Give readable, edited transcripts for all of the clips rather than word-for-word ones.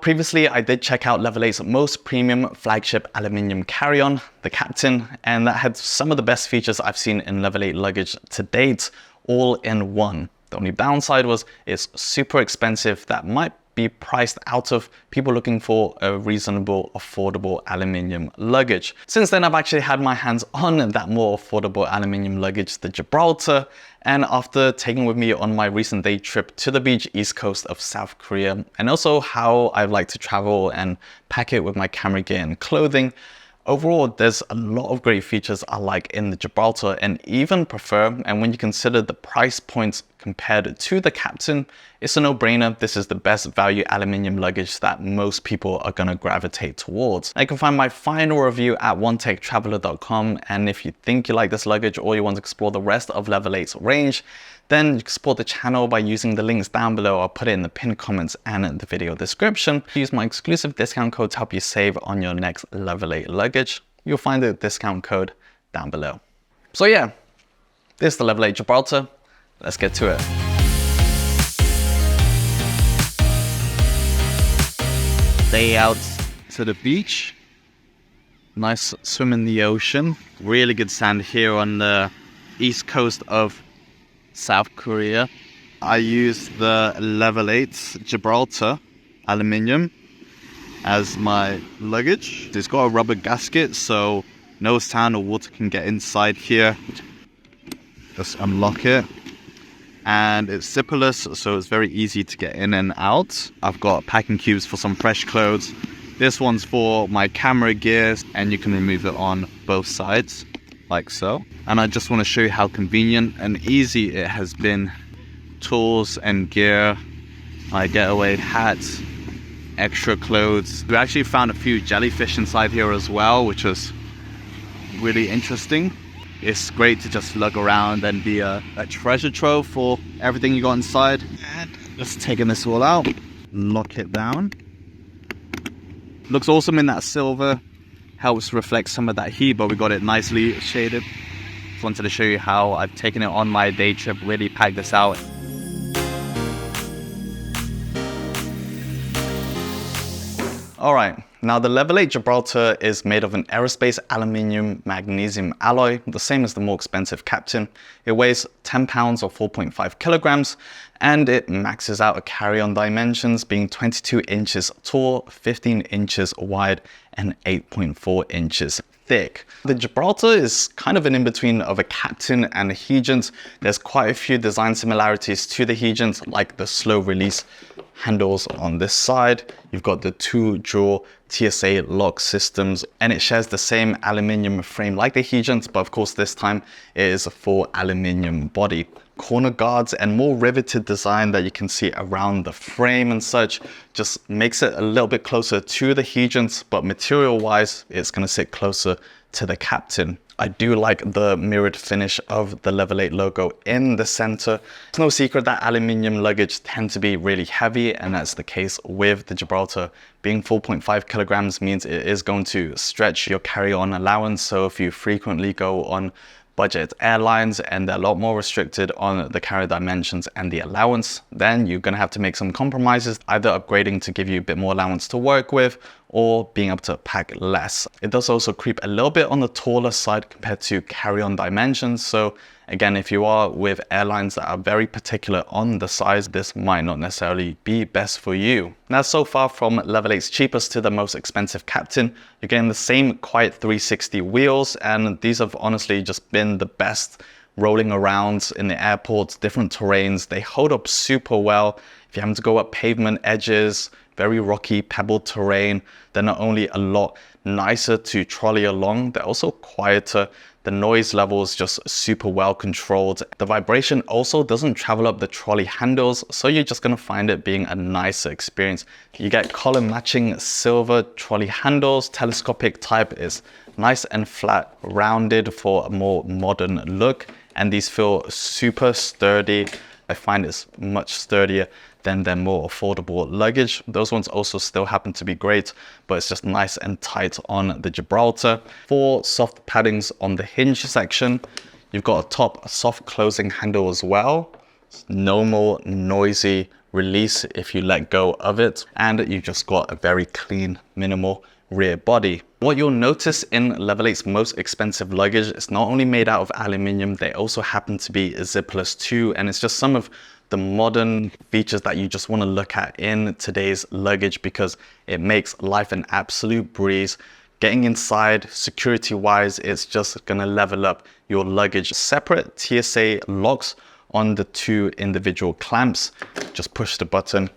previously I did check out Level 8's most premium flagship aluminium carry-on, the Captain, and that had some of the best features I've seen in Level 8 luggage to date, all in one. The only downside was it's super expensive. That might be priced out of people looking for a reasonable, affordable aluminium luggage. Since then, I've actually had my hands on that more affordable aluminium luggage, the Gibraltar, and after taking with me on my recent day trip to the beach east coast of South Korea, and also how I like to travel and pack it with my camera gear and clothing, overall, there's a lot of great features I like in the Gibraltar and even prefer. And when you consider the price points compared to the Captain, it's a no-brainer. This is the best value aluminium luggage that most people are going to gravitate towards. You can find my final review at onetechtraveler.com. And if you think you like this luggage or you want to explore the rest of Level 8's range, then you can support the channel by using the links down below. I'll put it in the pinned comments and in the video description. Use my exclusive discount code to help you save on your next Level 8 luggage. You'll find the discount code down below. So yeah, this is the Level 8 Gibraltar. Let's get to it. Day out to the beach. Nice swim in the ocean. Really good sand here on the east coast of South Korea. I use the Level 8 Gibraltar aluminium as my luggage. It's got a rubber gasket, so no sand or water can get inside here. Just unlock it. And it's zipperless, so it's very easy to get in and out. I've got packing cubes for some fresh clothes. This one's for my camera gear, and you can remove it on both sides, like so. And I just want to show you how convenient and easy it has been. Tools and gear, my getaway hat, extra clothes. We actually found a few jellyfish inside here as well, which was really interesting. It's great to just lug around and be a treasure trove for everything you got inside. And just taking this all out, lock it down. Looks awesome in that silver. Helps reflect some of that heat, but we got it nicely shaded. Just wanted to show you how I've taken it on my day trip, really packed this out. All right, now the Level 8 Gibraltar is made of an aerospace aluminium magnesium alloy, the same as the more expensive Captain. It weighs 10 pounds or 4.5 kilograms, and it maxes out at carry-on dimensions being 22 inches tall, 15 inches wide, and 8.4 inches thick. The Gibraltar is kind of an in-between of a Captain and a HeGent. There's quite a few design similarities to the HeGent, like the slow release handles on this side. You've got the two dual TSA lock systems, and it shares the same aluminium frame like the HeGent, but of course this time it is a full aluminium body. Corner guards and more riveted design that you can see around the frame and such just makes it a little bit closer to the HeGent, but material wise it's going to sit closer to the Captain. I do like the mirrored finish of the Level 8 logo in the center. It's no secret that aluminium luggage tend to be really heavy, and that's the case with the Gibraltar. Being 4.5 kilograms means it is going to stretch your carry-on allowance. So if you frequently go on budget airlines and they're a lot more restricted on the carry dimensions and the allowance, then you're going to have to make some compromises, either upgrading to give you a bit more allowance to work with or being able to pack less. It does also creep a little bit on the taller side compared to carry-on dimensions. So again, if you are with airlines that are very particular on the size, this might not necessarily be best for you. Now, so far from Level 8's cheapest to the most expensive Captain, you're getting the same Quiet 360 wheels, and these have honestly just been the best rolling around in the airports, different terrains. They hold up super well. If you're having to go up pavement edges, very rocky pebbled terrain, they're not only a lot nicer to trolley along, they're also quieter. The noise level is just super well controlled. The vibration also doesn't travel up the trolley handles, so you're just gonna find it being a nicer experience. You get column matching silver trolley handles. Telescopic type is nice and flat, rounded for a more modern look, and these feel super sturdy. I find it's much sturdier than their more affordable luggage. Those ones also still happen to be great, but it's just nice and tight on the Gibraltar. 4 soft paddings on the hinge section. You've got a top soft closing handle as well. It's normal, noisy, release if you let go of it. And you just got a very clean, minimal rear body. What you'll notice in Level 8's most expensive luggage, it's not only made out of aluminium, they also happen to be zipless too. And it's just some of the modern features that you just want to look at in today's luggage, because it makes life an absolute breeze. Getting inside, security-wise, it's just gonna level up your luggage. Separate TSA locks on the 2 individual clamps. Just push the button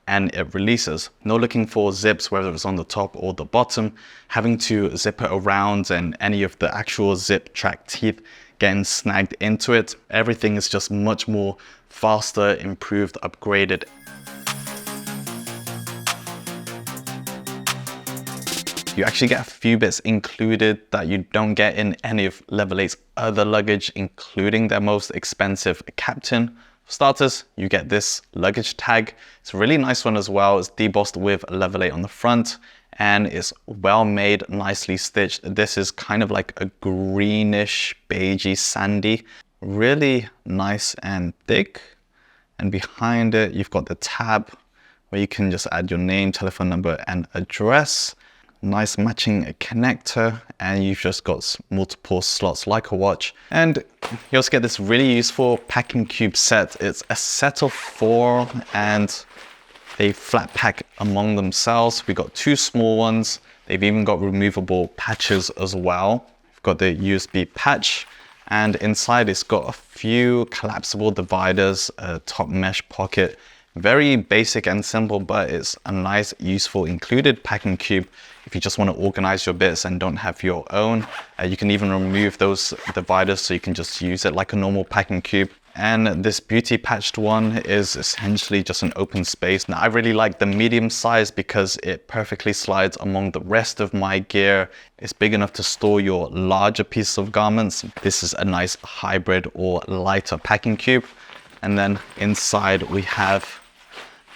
and it releases. No looking for zips, whether it's on the top or the bottom, having to zip it around and any of the actual zip track teeth getting snagged into it. Everything is just much more faster, improved, upgraded. You actually get a few bits included that you don't get in any of Level 8's other luggage, including their most expensive captain. For starters, you get this luggage tag. It's a really nice one as well. It's debossed with Level 8 on the front and it's well made, nicely stitched. This is kind of like a greenish, beigey, sandy. Really nice and thick. And behind it, you've got the tab where you can just add your name, telephone number, and address. Nice matching connector, and you've just got multiple slots like a watch. And you also get this really useful packing cube set. It's a set of 4 and they flat pack among themselves. We got 2 small ones. They've even got removable patches as well. We've got the USB patch, and inside it's got a few collapsible dividers, a top mesh pocket. Very basic and simple, but it's a nice, useful included packing cube if you just want to organize your bits and don't have your own. You can even remove those dividers so you can just use it like a normal packing cube. And this beauty patched one is essentially just an open space. Now, I really like the medium size because it perfectly slides among the rest of my gear. It's big enough to store your larger pieces of garments. This is a nice hybrid or lighter packing cube. And then inside we have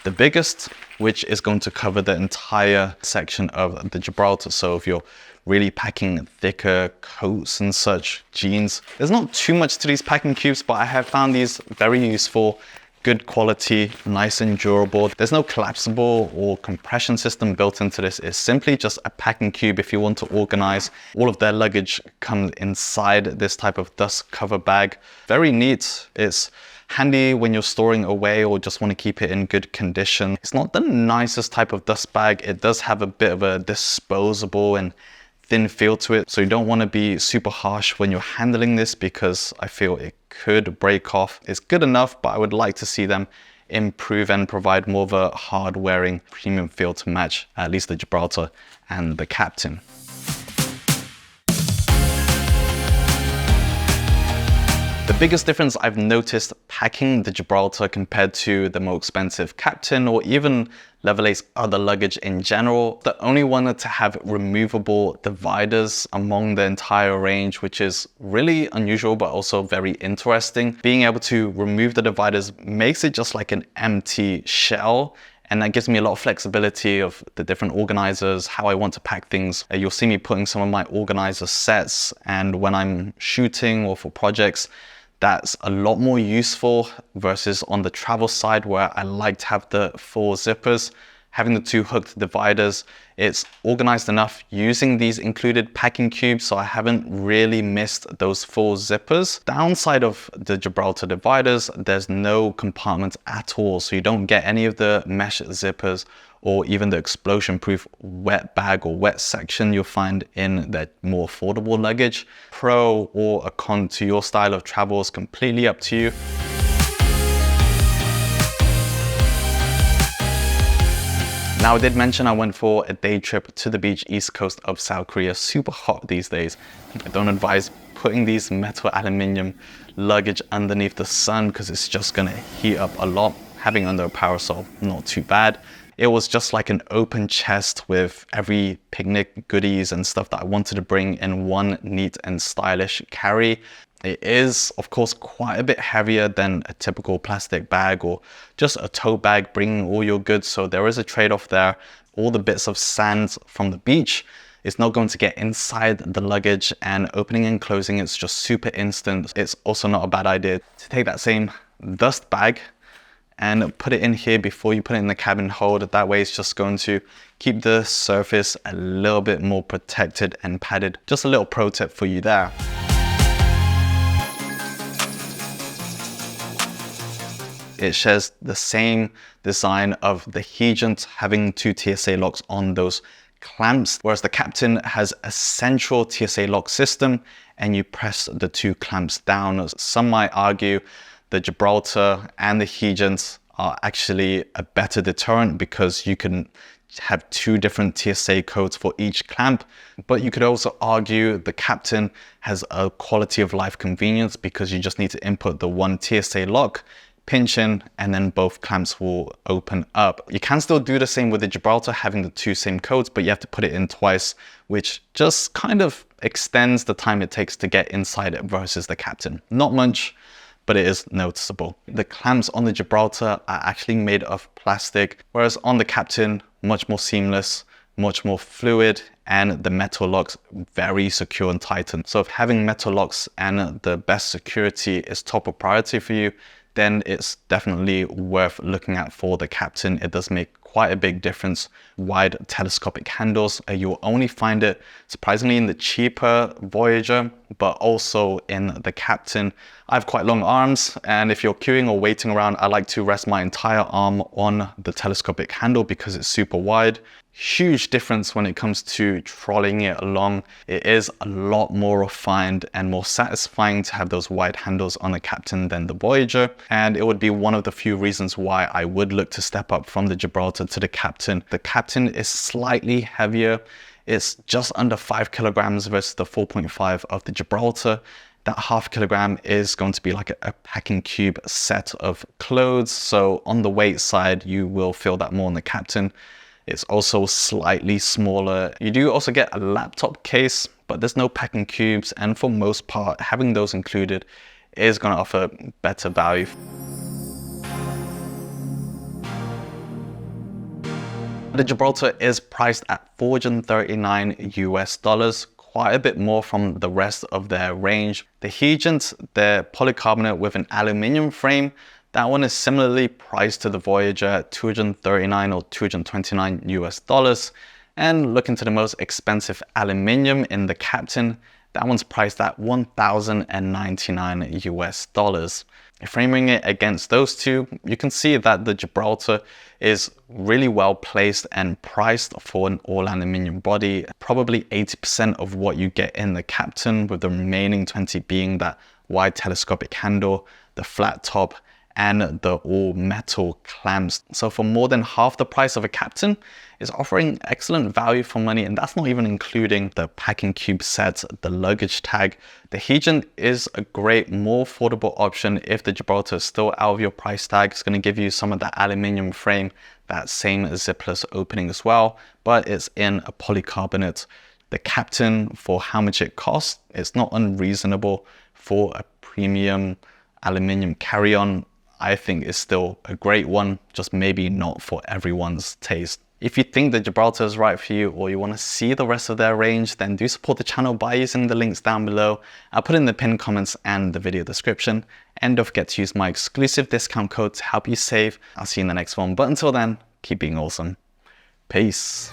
the biggest, which is going to cover the entire section of the Gibraltar. So if you're really packing thicker coats and such, jeans, there's not too much to these packing cubes, but I have found these very useful, good quality, nice and durable. There's no collapsible or compression system built into this. It's simply just a packing cube if you want to organize. All of their luggage comes inside this type of dust cover bag. Very neat. It's handy when you're storing away or just want to keep it in good condition. It's not the nicest type of dust bag. It does have a bit of a disposable and thin feel to it. So you don't want to be super harsh when you're handling this because I feel it could break off. It's good enough, but I would like to see them improve and provide more of a hard wearing premium feel to match at least the Gibraltar and the Captain. The biggest difference I've noticed packing the Gibraltar compared to the more expensive Captain or even Level 8's other luggage in general, the only one to have removable dividers among the entire range, which is really unusual but also very interesting. Being able to remove the dividers makes it just like an empty shell. And that gives me a lot of flexibility of the different organizers, how I want to pack things. You'll see me putting some of my organizer sets, and when I'm shooting or for projects, that's a lot more useful versus on the travel side where I like to have the 4 zippers. Having the 2 hooked dividers, it's organized enough using these included packing cubes, so I haven't really missed those 4 zippers. Downside of the Gibraltar dividers, there's no compartments at all, so you don't get any of the mesh zippers or even the explosion-proof wet bag or wet section you'll find in the more affordable luggage. Pro or a con to your style of travel is completely up to you. Now, I did mention I went for a day trip to the beach east coast of South Korea. Super hot these days. I don't advise putting these metal aluminium luggage underneath the sun because it's just gonna heat up a lot. Having under a parasol, not too bad. It was just like an open chest with every picnic goodies and stuff that I wanted to bring in one neat and stylish carry. It is, of course, quite a bit heavier than a typical plastic bag or just a tote bag bringing all your goods. So there is a trade-off there. All the bits of sand from the beach is not going to get inside the luggage, and opening and closing it's just super instant. It's also not a bad idea to take that same dust bag and put it in here before you put it in the cabin hold. That way it's just going to keep the surface a little bit more protected and padded. Just a little pro tip for you there. It shares the same design of the HeGent, having 2 TSA locks on those clamps, whereas the Captain has a central TSA lock system and you press the 2 clamps down. Some might argue the Gibraltar and the HeGent are actually a better deterrent because you can have 2 different TSA codes for each clamp, but you could also argue the Captain has a quality of life convenience because you just need to input the 1 TSA lock, pinch in, and then both clamps will open up. You can still do the same with the Gibraltar, having the 2 same codes, but you have to put it in twice, which just kind of extends the time it takes to get inside it versus the Captain. Not much, but it is noticeable. The clamps on the Gibraltar are actually made of plastic, whereas on the Captain, much more seamless, much more fluid, and the metal locks very secure and tightened. So if having metal locks and the best security is top of priority for you, then it's definitely worth looking at for the Captain. It does make quite a big difference. Wide telescopic handles, you'll only find it surprisingly in the cheaper Voyager, but also in the Captain. I have quite long arms, and if you're queuing or waiting around, I like to rest my entire arm on the telescopic handle because it's super wide. Huge difference when it comes to trolling it along. It is a lot more refined and more satisfying to have those wide handles on the Captain than the Voyager, and it would be one of the few reasons why I would look to step up from the Gibraltar to the Captain. The Captain is slightly heavier. It's just under 5 kilograms versus the 4.5 of the Gibraltar. That ½ kilogram is going to be like a packing cube set of clothes. So on the weight side, you will feel that more on the Captain. It's also slightly smaller. You do also get a laptop case, but there's no packing cubes. And for most part, having those included is going to offer better value. The Gibraltar is priced at $439 US, quite a bit more from the rest of their range. The HeGent, they're polycarbonate with an aluminium frame. That one is similarly priced to the Voyager at $239 or $229 US. And looking to the most expensive aluminium in the Captain, that one's priced at $1,099 US. Framing it against those two, you can see that the Gibraltar is really well placed and priced for an all aluminium body. Probably 80% of what you get in the Captain, with the remaining 20 being that wide telescopic handle, the flat top, and the all metal clamps. So for more than half the price of a Captain, it's offering excellent value for money, and that's not even including the packing cube set, the luggage tag. The HeGent is a great, more affordable option if the Gibraltar is still out of your price tag. It's going to give you some of that aluminium frame, that same zipless opening as well, but it's in a polycarbonate. The Captain, for how much it costs, it's not unreasonable for a premium aluminium carry-on. I think is still a great one, just maybe not for everyone's taste. If you think the Gibraltar is right for you, or you want to see the rest of their range, then do support the channel by using the links down below. I'll put in the pinned comments and the video description. And don't forget to use my exclusive discount code to help you save. I'll see you in the next one, but until then, keep being awesome. Peace.